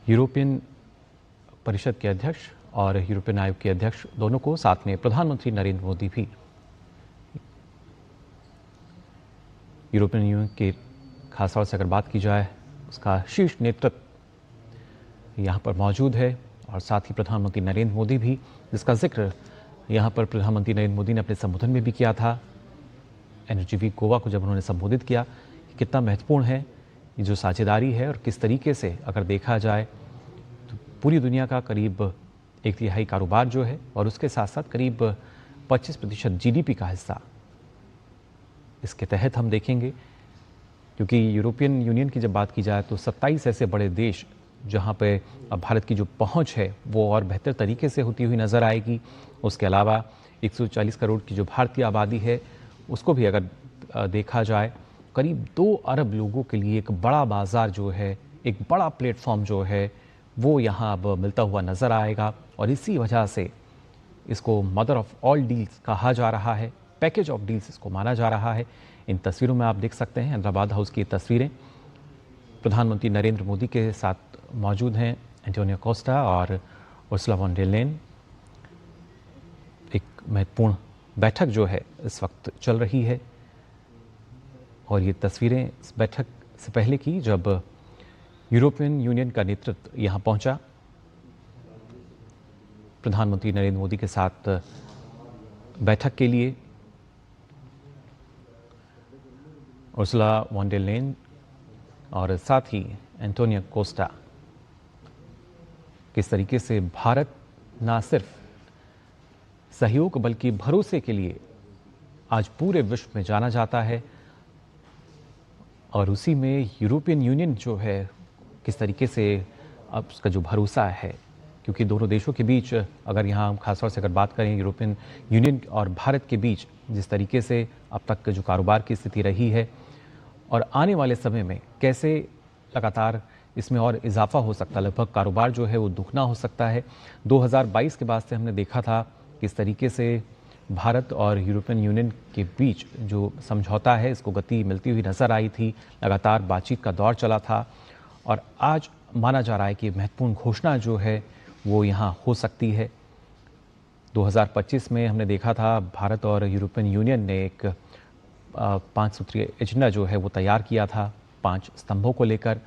European परिषद के अध्यक्ष और यूरोपियन आयोग के अध्यक्ष दोनों को साथ में प्रधानमंत्री नरेंद्र मोदी भी यूरोपियन यूनियन के खासतौर से अगर बात की जाए उसका शीर्ष नेतृत्व यहाँ पर मौजूद है और साथ ही प्रधानमंत्री नरेंद्र मोदी भी, जिसका जिक्र यहाँ पर प्रधानमंत्री नरेंद्र मोदी ने अपने संबोधन में भी किया था। एनर्जी वीक गोवा को जब उन्होंने संबोधित किया कि कितना महत्वपूर्ण है ये जो साझेदारी है और किस तरीके से अगर देखा जाए तो पूरी दुनिया का करीब 1/3 कारोबार जो है और उसके साथ साथ करीब 25% जीडीपी का हिस्सा इसके तहत हम देखेंगे। क्योंकि यूरोपियन यूनियन की जब बात की जाए तो 27 ऐसे बड़े देश जहां पे अब भारत की जो पहुंच है वो और बेहतर तरीके से होती हुई नज़र आएगी। उसके अलावा 140 करोड़ की जो भारतीय आबादी है उसको भी अगर देखा जाए करीब 2 अरब लोगों के लिए एक बड़ा बाज़ार जो है, एक बड़ा प्लेटफॉर्म जो है वो यहाँ अब मिलता हुआ नज़र आएगा। और इसी वजह से इसको मदर ऑफ ऑल डील्स कहा जा रहा है, पैकेज ऑफ डील्स इसको माना जा रहा है। इन तस्वीरों में आप देख सकते हैं हैदराबाद हाउस की तस्वीरें। प्रधानमंत्री नरेंद्र मोदी के साथ मौजूद हैं एंटोनियो कोस्टा और उर्सुला वॉन डेर लेyen। एक महत्वपूर्ण बैठक जो है इस वक्त चल रही है और ये तस्वीरें इस बैठक से पहले की जब यूरोपियन यूनियन का नेतृत्व यहाँ पहुंचा। प्रधानमंत्री नरेंद्र मोदी के साथ बैठक के लिए उर्सुला वॉन डेर लेyen और साथ ही एंटोनियो कोस्टा किस तरीके से भारत ना सिर्फ सहयोग बल्कि भरोसे के लिए आज पूरे विश्व में जाना जाता है और उसी में यूरोपियन यूनियन जो है किस तरीके से अब उसका जो भरोसा है। क्योंकि दोनों देशों के बीच अगर यहाँ खासतौर से अगर बात करें यूरोपियन यूनियन और भारत के बीच जिस तरीके से अब तक जो कारोबार की स्थिति रही है और आने वाले समय में कैसे लगातार इसमें और इजाफा हो सकता है, लगभग कारोबार जो है वो दुगना हो सकता है। 2022 के बाद से हमने देखा था किस तरीके से भारत और यूरोपियन यूनियन के बीच जो समझौता है इसको गति मिलती हुई नज़र आई थी, लगातार बातचीत का दौर चला था और आज माना जा रहा है कि महत्वपूर्ण घोषणा जो है वो यहाँ हो सकती है। 2025 में हमने देखा था भारत और यूरोपियन यूनियन ने एक 5 सूत्रीय एजेंडा जो है वो तैयार किया था 5 स्तंभों को लेकर,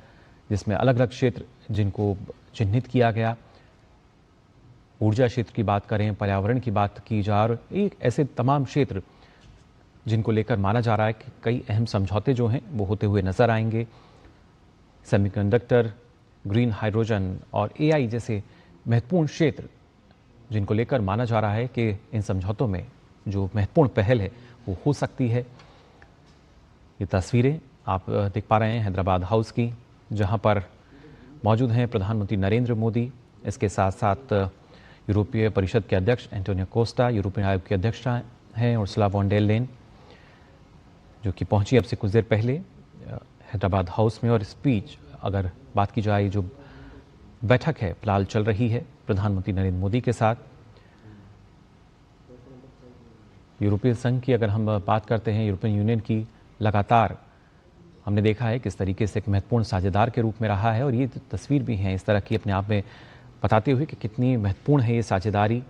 जिसमें अलग अलग क्षेत्र जिनको चिन्हित किया गया। ऊर्जा क्षेत्र की बात करें, पर्यावरण की बात की जाए और एक ऐसे तमाम क्षेत्र जिनको लेकर माना जा रहा है कि कई अहम समझौते जो हैं वो होते हुए नज़र आएंगे। सेमीकंडक्टर, ग्रीन हाइड्रोजन और एआई जैसे महत्वपूर्ण क्षेत्र जिनको लेकर माना जा रहा है कि इन समझौतों में जो महत्वपूर्ण पहल है वो हो सकती है। ये तस्वीरें आप देख पा रहे हैं हैदराबाद हाउस की, जहां पर मौजूद हैं प्रधानमंत्री नरेंद्र मोदी, इसके साथ साथ यूरोपीय परिषद के अध्यक्ष एंटोनियो कोस्टा, यूरोपियन आयोग के अध्यक्ष हैं उर्सुला वॉन डेर लेyen, जो कि पहुंची अब से कुछ देर पहले हैदराबाद हाउस में। और स्पीच अगर बात की जाए, जो बैठक है फिलहाल चल रही है प्रधानमंत्री नरेंद्र मोदी के साथ। यूरोपीय संघ की अगर हम बात करते हैं, यूरोपियन यूनियन की, लगातार हमने देखा है किस तरीके से एक महत्वपूर्ण साझेदार के रूप में रहा है और ये तस्वीर भी है इस तरह की अपने आप में बताते हुए कि कितनी महत्वपूर्ण है ये साझेदारी।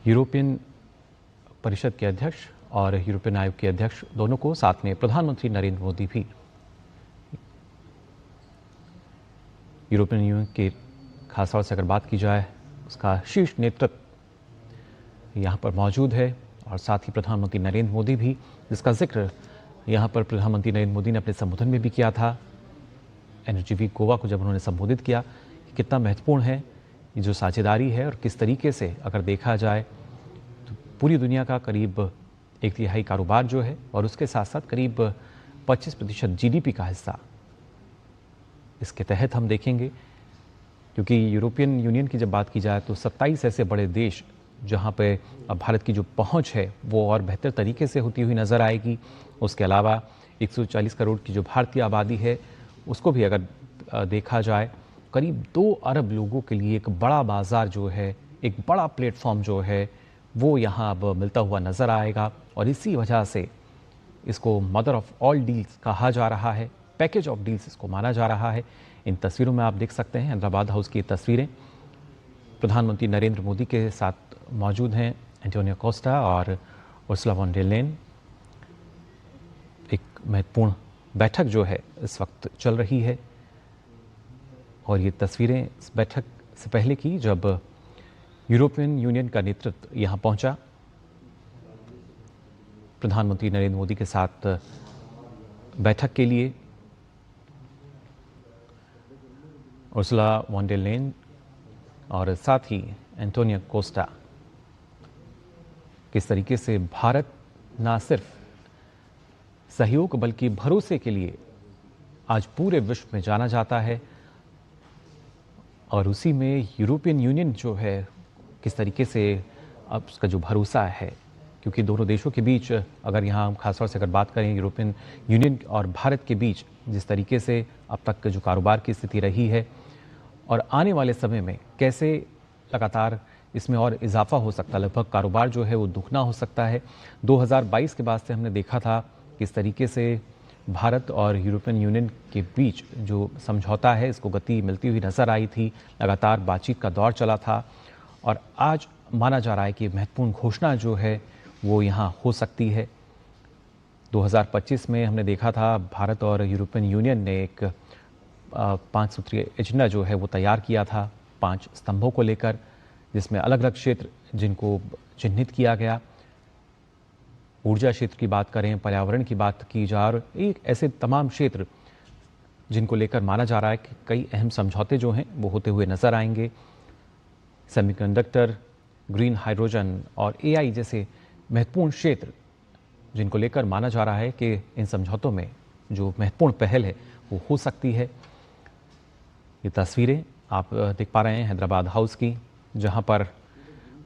यूरोपियन परिषद के अध्यक्ष और यूरोपियन आयोग के अध्यक्ष दोनों को साथ में प्रधानमंत्री नरेंद्र मोदी भी यूरोपियन यूनियन के खासतौर से अगर बात की जाए उसका शीर्ष नेतृत्व यहाँ पर मौजूद है और साथ ही प्रधानमंत्री नरेंद्र मोदी भी, जिसका जिक्र यहाँ पर प्रधानमंत्री नरेंद्र मोदी ने अपने संबोधन में भी किया था। एनर्जी वीक गोवा को जब उन्होंने संबोधित किया कि कितना महत्वपूर्ण है ये जो साझेदारी है और किस तरीके से अगर देखा जाए तो पूरी दुनिया का करीब 1/3 कारोबार जो है और उसके साथ साथ करीब 25% जीडीपी का हिस्सा इसके तहत हम देखेंगे। क्योंकि यूरोपियन यूनियन की जब बात की जाए तो 27 ऐसे बड़े देश जहां पे अब भारत की जो पहुंच है वो और बेहतर तरीके से होती हुई नज़र आएगी। उसके अलावा 140 करोड़ की जो भारतीय आबादी है उसको भी अगर देखा जाए करीब 2 अरब लोगों के लिए एक बड़ा बाज़ार जो है, एक बड़ा प्लेटफॉर्म जो है वो यहाँ अब मिलता हुआ नज़र आएगा। और इसी वजह से इसको मदर ऑफ ऑल डील्स कहा जा रहा है, पैकेज ऑफ डील्स इसको माना जा रहा है। इन तस्वीरों में आप देख सकते हैं हैदराबाद हाउस की तस्वीरें। प्रधानमंत्री नरेंद्र मोदी के साथ मौजूद हैं एंटोनियो कोस्टा और उर्सुला वॉन डेर लेyen। एक महत्वपूर्ण बैठक जो है इस वक्त चल रही है और ये तस्वीरें इस बैठक से पहले की, जब यूरोपियन यूनियन का नेतृत्व यहाँ पहुंचा प्रधानमंत्री नरेंद्र मोदी के साथ बैठक के लिए। उर्सुला वॉन डेर लेyen और साथ ही एंटोनियो कोस्टा किस तरीके से भारत ना सिर्फ सहयोग बल्कि भरोसे के लिए आज पूरे विश्व में जाना जाता है, और उसी में यूरोपियन यूनियन जो है किस तरीके से अब उसका जो भरोसा है, क्योंकि दोनों देशों के बीच अगर यहाँ हम खासतौर से अगर बात करें यूरोपियन यूनियन और भारत के बीच जिस तरीके से अब तक जो कारोबार की स्थिति रही है और आने वाले समय में कैसे लगातार इसमें और इजाफा हो सकता है, लगभग कारोबार जो है वो दुगना हो सकता है। 2022 के बाद से हमने देखा था किस तरीके से भारत और यूरोपियन यूनियन के बीच जो समझौता है इसको गति मिलती हुई नजर आई थी, लगातार बातचीत का दौर चला था और आज माना जा रहा है कि महत्वपूर्ण घोषणा जो है वो यहाँ हो सकती है। 2025 में हमने देखा था भारत और यूरोपियन यूनियन ने एक 5 सूत्रीय एजेंडा जो है वो तैयार किया था 5 स्तंभों को लेकर, जिसमें अलग अलग क्षेत्र जिनको चिन्हित किया गया। ऊर्जा क्षेत्र की बात करें, पर्यावरण की बात की जाए, और एक ऐसे तमाम क्षेत्र जिनको लेकर माना जा रहा है कि कई अहम समझौते जो हैं वो होते हुए नजर आएंगे। सेमीकंडक्टर, ग्रीन हाइड्रोजन और एआई जैसे महत्वपूर्ण क्षेत्र जिनको लेकर माना जा रहा है कि इन समझौतों में जो महत्वपूर्ण पहल है वो हो सकती है। ये तस्वीरें आप देख पा रहे हैं हैदराबाद हाउस की, जहां पर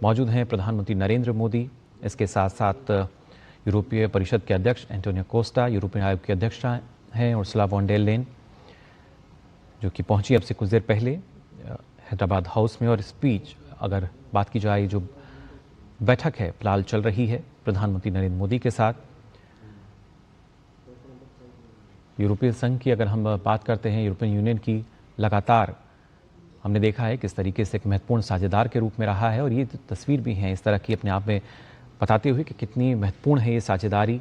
मौजूद हैं प्रधानमंत्री नरेंद्र मोदी, इसके साथ साथ यूरोपीय परिषद के अध्यक्ष एंटोनियो कोस्टा, यूरोपीय आयोग के अध्यक्ष हैं उर्सुला वॉन डेर लेyen, जो कि पहुंची अब से कुछ देर पहले हैदराबाद हाउस में। और स्पीच अगर बात की जाए, जो बैठक है फिलहाल चल रही है प्रधानमंत्री नरेंद्र मोदी के साथ। यूरोपीय संघ की अगर हम बात करते हैं, यूरोपियन यूनियन की, लगातार हमने देखा है किस तरीके से एक महत्वपूर्ण साझेदार के रूप में रहा है, और ये तस्वीर भी है इस तरह की अपने आप में बताते हुए कि कितनी महत्वपूर्ण है ये साझेदारी।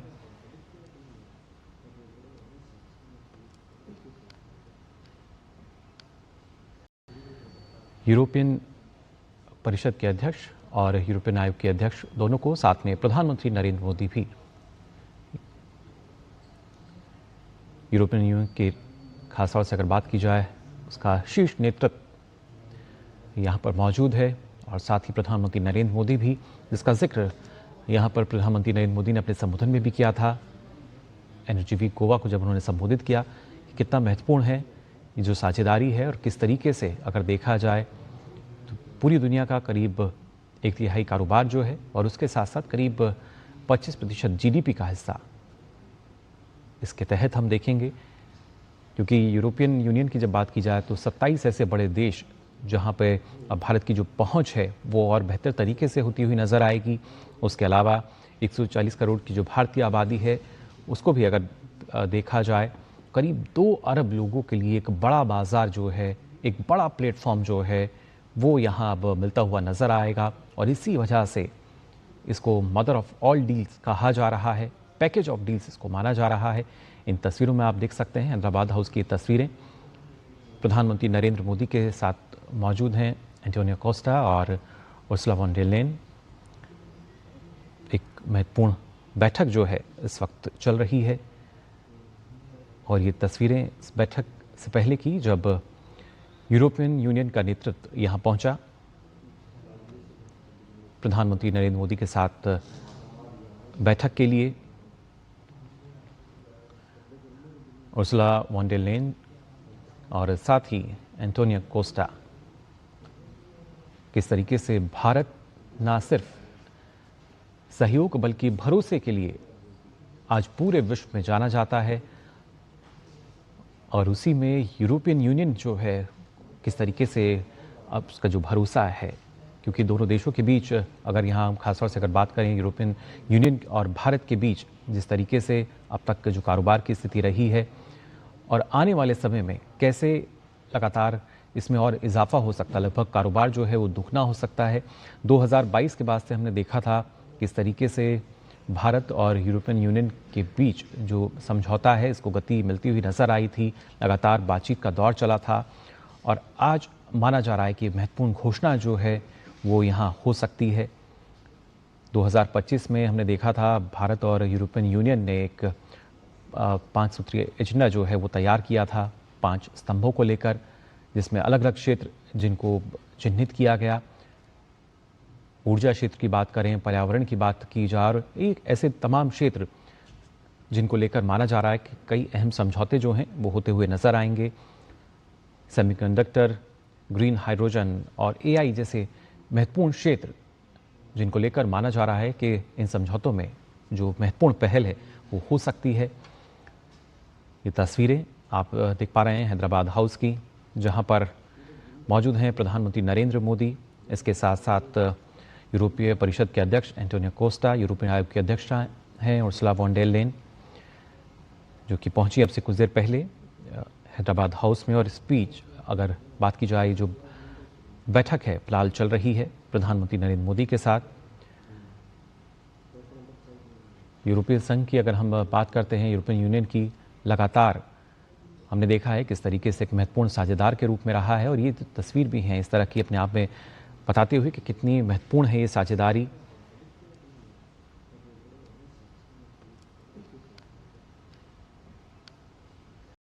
यूरोपियन परिषद के अध्यक्ष और यूरोपियन आयोग के अध्यक्ष दोनों को साथ में प्रधानमंत्री नरेंद्र मोदी भी यूरोपियन यूनियन के खासतौर से अगर बात की जाए उसका शीर्ष नेतृत्व यहाँ पर मौजूद है, और साथ ही प्रधानमंत्री नरेंद्र मोदी भी, जिसका जिक्र यहाँ पर प्रधानमंत्री नरेंद्र मोदी ने अपने संबोधन में भी किया था। एनर्जी वीक गोवा को जब उन्होंने संबोधित किया कि कितना महत्वपूर्ण है ये जो साझेदारी है, और किस तरीके से अगर देखा जाए तो पूरी दुनिया का करीब 1/3 कारोबार जो है, और उसके साथ साथ करीब 25% जीडीपी का हिस्सा इसके तहत हम देखेंगे। क्योंकि यूरोपियन यूनियन की जब बात की जाए तो 27 ऐसे बड़े देश जहाँ पे भारत की जो पहुँच है वो और बेहतर तरीके से होती हुई नज़र आएगी। उसके अलावा 140 करोड़ की जो भारतीय आबादी है उसको भी अगर देखा जाए, करीब 2 अरब लोगों के लिए एक बड़ा बाज़ार जो है, एक बड़ा प्लेटफॉर्म जो है वो यहाँ अब मिलता हुआ नज़र आएगा, और इसी वजह से इसको मदर ऑफ ऑल डील्स कहा जा रहा है, पैकेज ऑफ डील्स इसको माना जा रहा है। इन तस्वीरों में आप देख सकते हैं हैदराबाद हाउस की तस्वीरें। प्रधानमंत्री नरेंद्र मोदी के साथ मौजूद हैं एंटोनियो कोस्टा और उर्सुला वॉन डेर लेyen। एक महत्वपूर्ण बैठक जो है इस वक्त चल रही है, और ये तस्वीरें इस बैठक से पहले की, जब यूरोपियन यूनियन का नेतृत्व यहाँ पहुंचा प्रधानमंत्री नरेंद्र मोदी के साथ बैठक के लिए। उर्सुला वॉन डेर लेyen और साथ ही एंटोनियो कोस्टा किस तरीके से भारत ना सिर्फ सहयोग बल्कि भरोसे के लिए आज पूरे विश्व में जाना जाता है, और उसी में यूरोपियन यूनियन जो है किस तरीके से अब उसका जो भरोसा है, क्योंकि दोनों देशों के बीच अगर यहाँ हम खासतौर से अगर बात करें यूरोपियन यूनियन और भारत के बीच जिस तरीके से अब तक जो कारोबार की स्थिति रही है और आने वाले समय में कैसे लगातार इसमें और इजाफा हो सकता है, लगभग कारोबार जो है वो दुगना हो सकता है। 2022 के बाद से हमने देखा था किस तरीके से भारत और यूरोपियन यूनियन के बीच जो समझौता है इसको गति मिलती हुई नजर आई थी, लगातार बातचीत का दौर चला था और आज माना जा रहा है कि महत्वपूर्ण घोषणा जो है वो यहाँ हो सकती है। 2025 में हमने देखा था भारत और यूरोपियन यूनियन ने एक 5 सूत्रीय एजेंडा जो है वो तैयार किया था 5 स्तंभों को लेकर, जिसमें अलग अलग क्षेत्र जिनको चिन्हित किया गया। ऊर्जा क्षेत्र की बात करें, पर्यावरण की बात की जाए और एक ऐसे तमाम क्षेत्र जिनको लेकर माना जा रहा है कि कई अहम समझौते जो हैं वो होते हुए नजर आएंगे। सेमीकंडक्टर, ग्रीन हाइड्रोजन और एआई जैसे महत्वपूर्ण क्षेत्र जिनको लेकर माना जा रहा है कि इन समझौतों में जो महत्वपूर्ण पहल है वो हो सकती है। ये तस्वीरें आप देख पा रहे हैं हैदराबाद हाउस की, जहां पर मौजूद हैं प्रधानमंत्री नरेंद्र मोदी, इसके साथ साथ यूरोपीय परिषद के अध्यक्ष एंटोनियो कोस्टा, यूरोपीय आयोग के अध्यक्ष हैं उर्सुला वॉन डेर लेyen, जो कि पहुंची अब से कुछ देर पहले हैदराबाद हाउस में। और स्पीच अगर बात की जाए, जो बैठक है फिलहाल चल रही है प्रधानमंत्री नरेंद्र मोदी के साथ। यूरोपीय संघ की अगर हम बात करते हैं, यूरोपियन यूनियन की, लगातार हमने देखा है किस तरीके से एक महत्वपूर्ण साझेदार के रूप में रहा है और ये तस्वीर भी है इस तरह की अपने आप में बताते हुए कि कितनी महत्वपूर्ण है ये साझेदारी